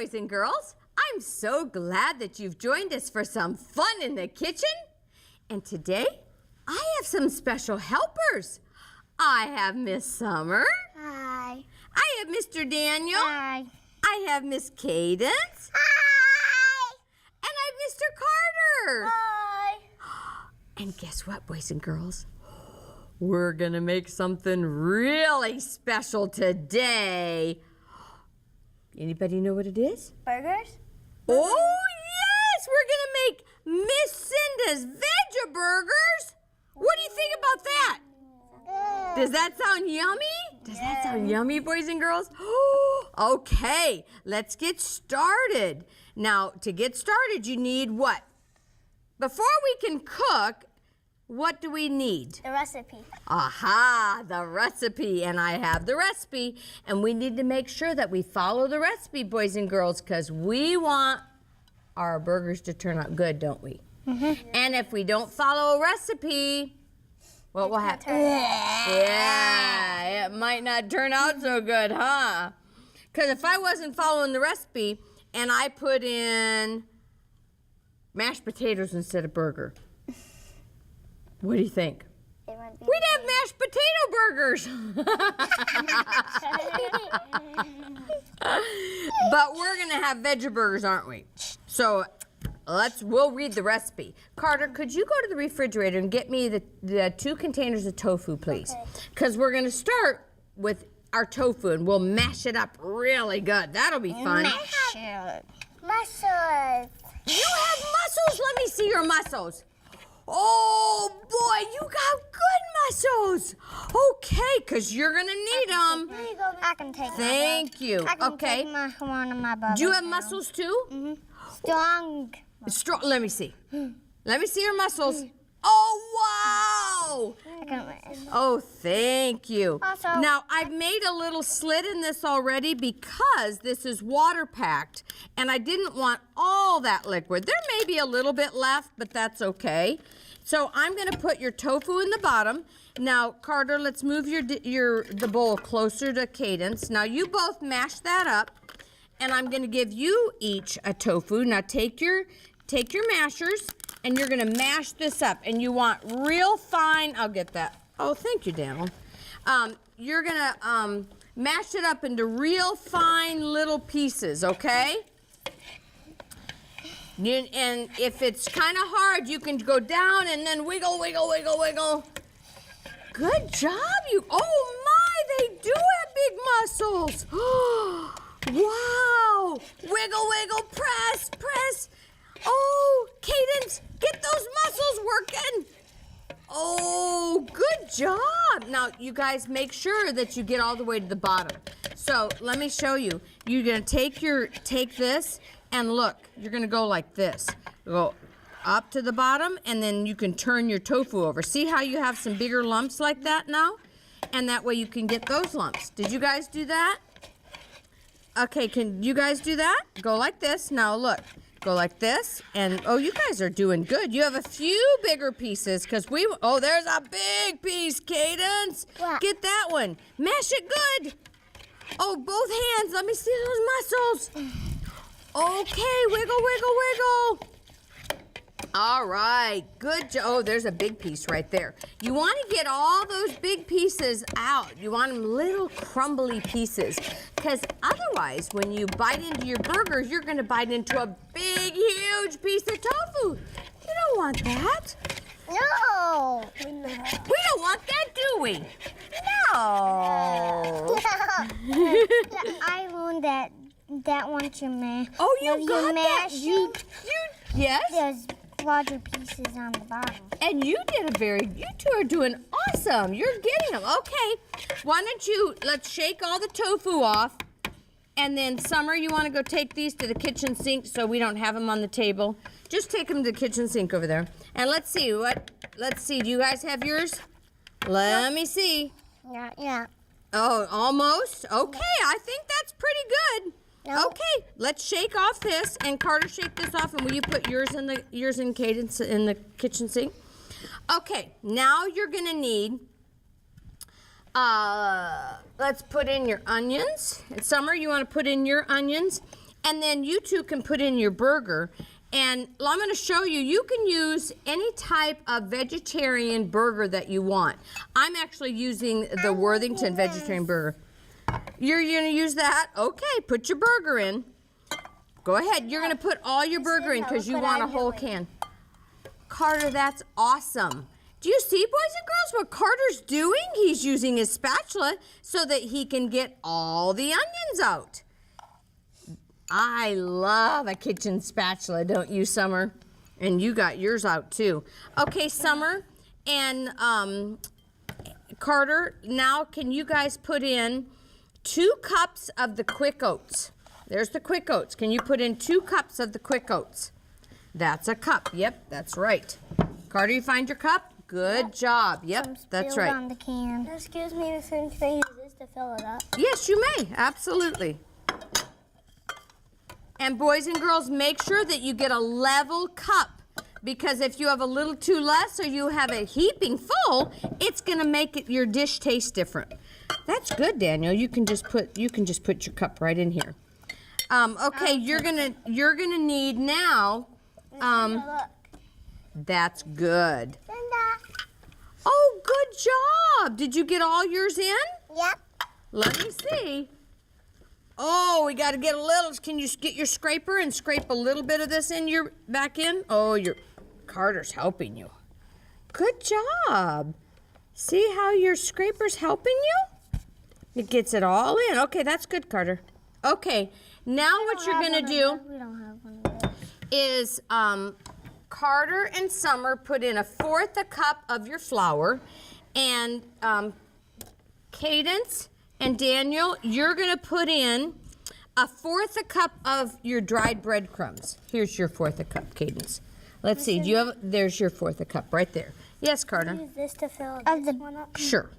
boys and girls. I'm so glad that you've joined us for some fun in the kitchen. And today, I have some special helpers. I have Miss Summer. Hi. I have Mr. Daniel. Hi. I have Miss Cadence. Hi. And I have Mr. Carter. Hi. And guess what, boys and girls? We're gonna make something really special today. Anybody know what it is? Burgers? Oh, yes! We're gonna make Miss Cinda's Vegeburgers. What do you think about that? Does that sound yummy? Does that sound yummy, boys and girls? Okay, let's get started. Now, to get started, you need what? Before we can cook, what do we need? The recipe. Aha, the recipe. And I have the recipe. And we need to make sure that we follow the recipe, boys and girls, because we want our burgers to turn out good, don't we? Mm-hmm. And if we don't follow a recipe, what will happen? Yeah, it might not turn out so good, huh? Because if I wasn't following the recipe and I put in mashed potatoes instead of burger, what do you think? We'd have mashed potato burgers. But we're gonna have Vegeburgers, aren't we? So we'll read the recipe. Carter, could you go to the refrigerator and get me the 2 containers of tofu, please? Because we're gonna start with our tofu and we'll mash it up really good. That'll be fun. Mash it. Muscles. You have muscles? Let me see your muscles. Oh, boy, you got good muscles. Okay, because you're going to need them. Here you go. I can take Thank you. I can Okay. take one of my brothers. Do you have muscles, too? Mm-hmm. Strong. Strong. Let me see. Let me see your muscles. Oh, wow. I can Oh, thank you. Also- Now, I've made a little slit in this already because this is water packed and I didn't want all that liquid. There may be a little bit left, but that's okay. So I'm gonna put your tofu in the bottom. Now, Carter, let's move the bowl closer to Cadence. Now, you both mash that up and I'm gonna give you each a tofu. Now, take your mashers and you're gonna mash this up and you want real fine, I'll get that. Oh, thank you, Daniel. You're gonna mash it up into real fine little pieces, okay? And if it's kind of hard, you can go down and then wiggle, wiggle, wiggle, wiggle. Good job, you. Oh my, they do have big muscles. Wow. Wiggle, wiggle, press, press. Oh, Cadence, get those muscles working. Oh, good job. Now, you guys make sure that you get all the way to the bottom. So, let me show you. You're going to take this and look, you're going to go like this. Go up to the bottom and then you can turn your tofu over. See how you have some bigger lumps like that now? And that way you can get those lumps. Did you guys do that? Okay, can you guys do that? Go like this. Now, look. Go like this, and oh, you guys are doing good. You have a few bigger pieces, because oh, there's a big piece, Cadence. What? Get that one. Mash it good. Oh, both hands. Let me see those muscles. Okay, wiggle, wiggle, wiggle. All right, good job. Oh, there's a big piece right there. You want to get all those big pieces out. You want them little crumbly pieces, because otherwise, when you bite into your burgers, you're going to bite into a big, huge piece of tofu. You don't want that. No. We don't want that, do we? No. I learned that once you mash. Oh, you got that. You Yes? There's larger pieces on the bottom. And you two are doing awesome. You're getting them. Okay, why don't let's shake all the tofu off. And then, Summer, you want to go take these to the kitchen sink so we don't have them on the table? Just take them to the kitchen sink over there. And let's see, do you guys have yours? Let me see. Yeah. Oh, almost? Okay, I think that's pretty good. No. Okay, let's shake off this, and Carter, shake this off, and will you put yours in Cadence in the kitchen sink? Okay, now you're gonna need, let's put in your onions. And Summer, you wanna put in your onions, And then you two can put in your burger. And I'm going to show you, you can use any type of vegetarian burger that you want. I'm actually using the Worthington vegetarian burger. You're going to use that? Okay, put your burger in. Go ahead. You're going to put all your burger in because you want a whole can. Carter, that's awesome. Do you see, boys and girls, what Carter's doing? He's using his spatula so that he can get all the onions out. I love a kitchen spatula, don't you, Summer? And you got yours out too. Okay, Summer and Carter, now can you guys put in 2 cups of the quick oats? There's the quick oats. Can you put in 2 cups of the quick oats? That's a cup. Yep, that's right. Carter, you find your cup? Good job. Yep, that's right. On the can. Excuse me, Miss Cinda, can I use this to fill it up? Yes, you may. Absolutely. And boys and girls, make sure that you get a level cup, because if you have a little too less or you have a heaping full, it's going to make your dish taste different. That's good, Daniel. You can just put your cup right in here. Okay, you're gonna need now. That's good. Oh, good job. Did you get all yours in? Yep. Let me see. Oh, we got to get a little. Can you get your scraper and scrape a little bit of this in your back in? Oh, Carter's helping you. Good job. See how your scraper's helping you? It gets it all in. Okay, that's good, Carter. Okay, now what you're gonna do We don't have one of those. is Carter and Summer put in 1/4 a cup of your flour, and Cadence and Daniel, you're gonna put in 1/4 a cup of your dried breadcrumbs. Here's your 1/4 a cup, Cadence. Let's see. Do you have? There's your 1/4 a cup right there. Yes, Carter. Use this to fill Of this the- one up. Sure.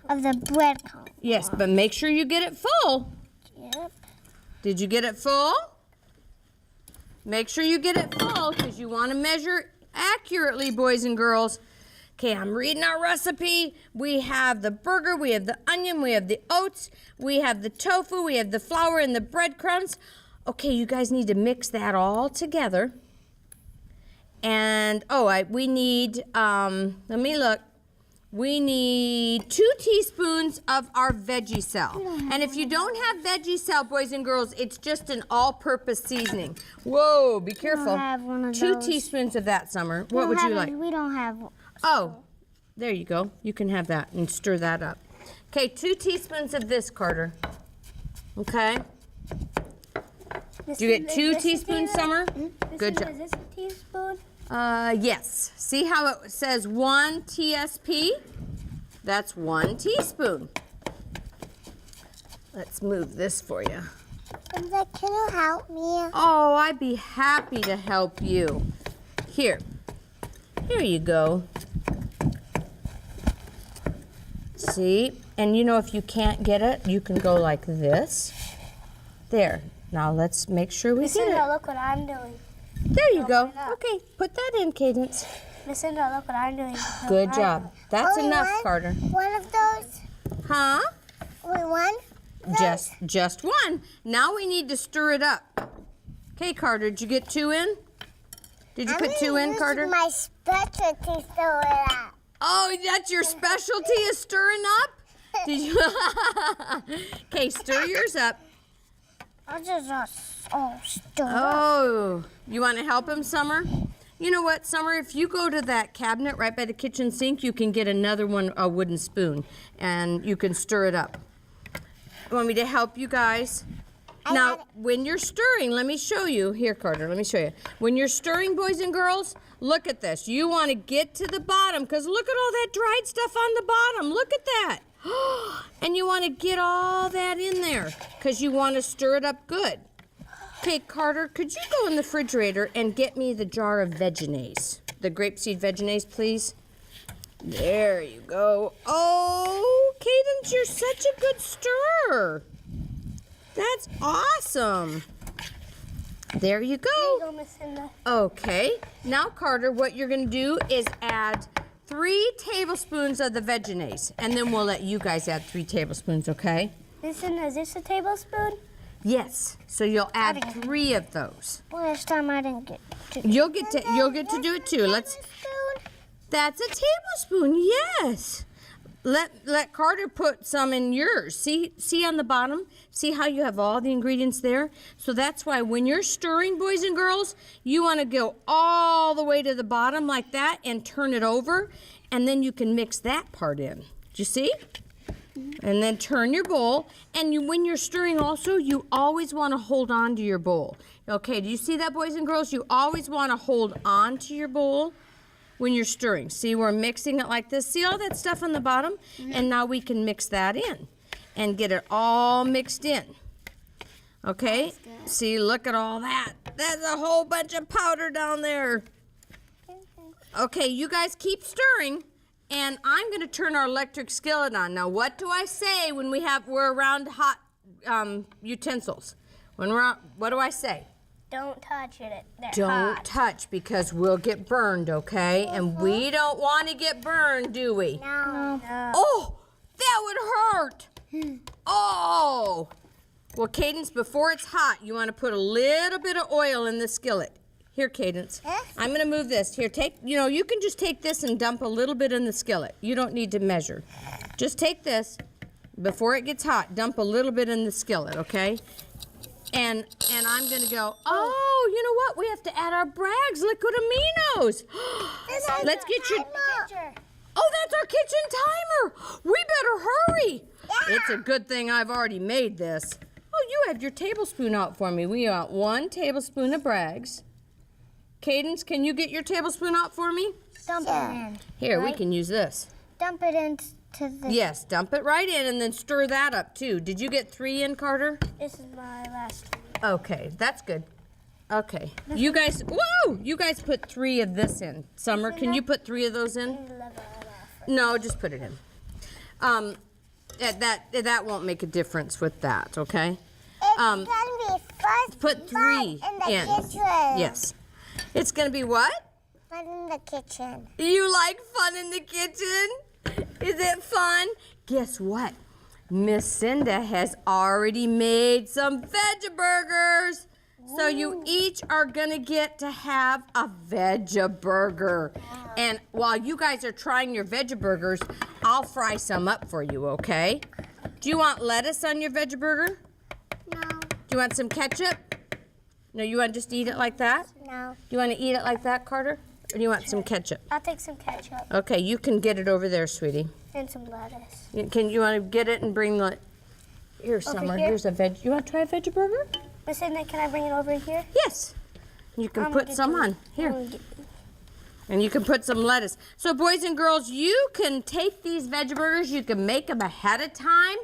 Of the breadcrumb. Yes, but make sure you get it full. Yep. Did you get it full? Make sure you get it full because you want to measure accurately, boys and girls. Okay, I'm reading our recipe. We have the burger, we have the onion, we have the oats, we have the tofu, we have the flour and the breadcrumbs. Okay, you guys need to mix that all together. And, we need, let me look. We need 2 teaspoons of our Vegencell. And if you don't have Vegencell, boys and girls, it's just an all-purpose seasoning. Whoa, be careful. have one of 2 those. teaspoons of that, Summer. What would you like? We don't have one. Oh, there you go. You can have that and stir that up. Okay, 2 teaspoons of this, Carter. Okay? Do you get 2 teaspoons, Summer? Good job. Is this a teaspoon? Yes. See how it says 1 TSP? That's 1 teaspoon. Let's move this for you. Can you help me? Oh, I'd be happy to help you. Here you go. See? And you know, if you can't get it, you can go like this. There. Now let's make sure we Miss get Cinda, it. look what I'm doing. There you go. it up. Okay, put that in, Cadence. Miss Cinda, look what I'm doing. Good job. That's Only enough, one? Carter. One of those? Huh? Only one? Just one. Now we need to stir it up. Okay, Carter, did you get 2 in? Did you put 2 in, Carter? My specialty stir it up. Oh, that's your specialty is stirring up? Did you? Okay, stir yours up. I'll just stir up. Oh, you want to help him, Summer? You know what, Summer? If you go to that cabinet right by the kitchen sink, you can get another one, a wooden spoon, and you can stir it up. You want me to help you guys? Now, when you're stirring, let me show you. Here, Carter, let me show you. When you're stirring, boys and girls, look at this. You want to get to the bottom, because look at all that dried stuff on the bottom. Look at that. And you want to get all that in there, because you want to stir it up good. Okay, Carter, could you go in the refrigerator and get me the jar of vegenaise? The grapeseed vegenaise, please. There you go. Oh, Cadence, you're such a good stirrer. That's awesome. There you There go. you go, Miss Cinda. Okay, now Carter, what you're gonna do is add 3 tablespoons of the vegenaise, and then we'll let you guys add 3 tablespoons, okay? Miss Cinda, is this a tablespoon? Yes. So you'll add 3 of those. Last time I didn't get to. You'll get to do it too. Let's. That's a tablespoon. Yes. Let Carter put some in yours. See on the bottom? See how you have all the ingredients there? So that's why when you're stirring, boys and girls, you want to go all the way to the bottom like that and turn it over, and then you can mix that part in. Do you see? And then turn your bowl, and when you're stirring also, you always want to hold on to your bowl. Okay, do you see that, boys and girls? You always want to hold on to your bowl when you're stirring. See, we're mixing it like this. See all that stuff on the bottom? And now we can mix that in and get it all mixed in. Okay? See, look at all that. That's a whole bunch of powder down there. Okay, you guys keep stirring, and I'm going to turn our electric skillet on. Now, what do I say when we're around hot utensils? What do I say? Don't touch it. They're Don't hot. touch because we'll get burned, okay? And we don't want to get burned, do we? No. Oh, that would hurt. Oh. Well, Cadence, before it's hot, you want to put a little bit of oil in the skillet. Here, Cadence. Yes? I'm going to move this. Here, you can just take this and dump a little bit in the skillet. You don't need to measure. Just take this. Before it gets hot, dump a little bit in the skillet, okay? And I'm going to go, oh, you know what? We have to add our Bragg's liquid aminos. Let's get your... Oh, that's our kitchen timer. We better hurry. Yeah. It's a good thing I've already made this. Oh, you had your tablespoon out for me. We want 1 tablespoon of Bragg's. Cadence, can you get your tablespoon out for me? Dump it in. Here, we can use this. Dump it into the. Yes, dump it right in and then stir that up too. Did you get 3 in, Carter? This is my last one. Okay, that's good. Okay. You guys, whoa! You guys put 3 of this in. Summer, can you put 3 of those in? No, just put it in. That won't make a difference with that, okay? It's gonna be fun. Put 3 in the in. kitchen. Yes. It's gonna be what? Fun in the kitchen. You like fun in the kitchen? Is it fun? Guess what? Miss Cinda has already made some Vegeburgers. So you each are gonna get to have a Vegeburger. And while you guys are trying your Vegeburgers, I'll fry some up for you, okay? Do you want lettuce on your Vegeburger? No. Do you want some ketchup? No, you want to just eat it like that? No. Do you want to eat it like that, Carter? Or do you want some ketchup? I'll take some ketchup Okay, you can get it over there, sweetie. and some lettuce. You want to get it and bring the... Here, Summer, here? here's a veg... You want to try a Vegeburger? Miss Cinda, can I bring it over here? Yes. You can put some on. Here. And you can put some lettuce. So, boys and girls, you can take these Vegeburgers, you can make them ahead of time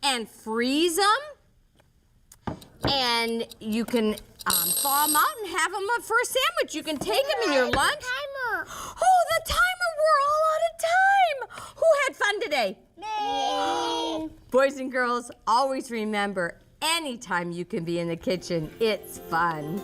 and freeze them. And you can thaw them out and have them up for a sandwich. You can take them in your lunch. Timer. Oh, the timer! We're all out of time. Who had fun today? Me. Boys and girls, always remember, anytime you can be in the kitchen, it's fun.